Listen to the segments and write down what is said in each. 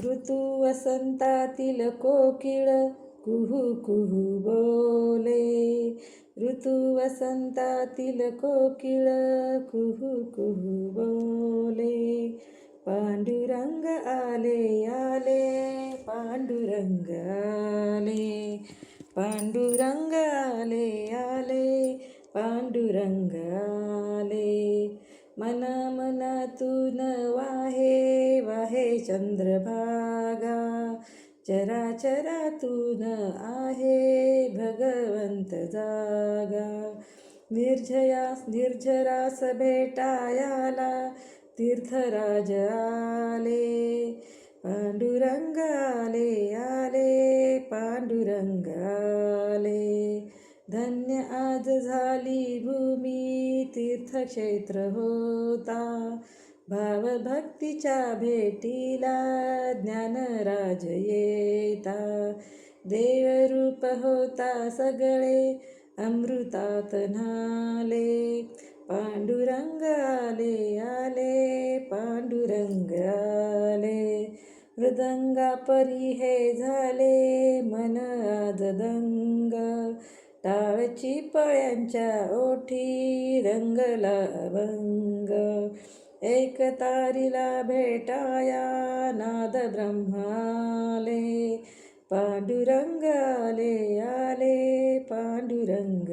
ऋतू वसंतातील कोकिळ कुहू कुहू बोले. ऋतू वसंतातील कोकिळ कुहू कुहू बोले. पांडुरंग आले आले, पांडुरंग आले. पांडुरंग आले आले, पांडुरंग आले. मना मनातून वाहे वाहे चंद्रभागा. चराचरातून आहे भगवंत जागा. निर्झरास भेटायाला तीर्थराज आले. पांडुरंग आले आले, पांडुरंग आले. धन्य आज झाली भूमी तीर्थक्षेत्र होता. भावभक्तीच्या भेटीला ज्ञानराज येता. देवरूप होता सगळे अमृतात न्हाले. पांडुरंग आले आले, पांडुरंग आले. मृदंगापरी हे झाले मन आज दंग. टाळची पळ्यांच्या ओठी रंगला अभंग. एक तारीला भेटाया नाद ब्रह्माले. पांडुरंग आले आले, पांडुरंग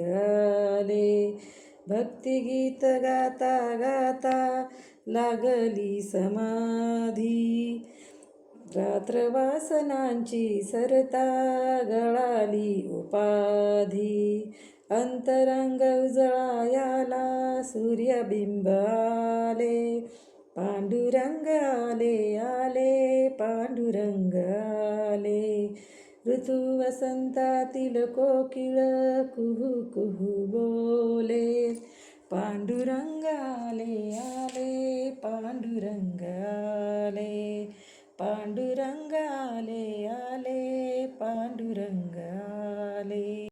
आले. भक्तिगीत गाता गाता लागली समाधी. रात्र वासनांची सरता गळाली उपाधी. अंतरंग उजळायाला सूर्यबिंब आले. पांडुरंग आले आले, पांडुरंग आले. ऋतू वसंतातील कोकिळ कुहू कुहू बोले. पांडुरंग आले आले, पांडुरंग आले. पांडुरंग आले आले, पांडुरंग आले.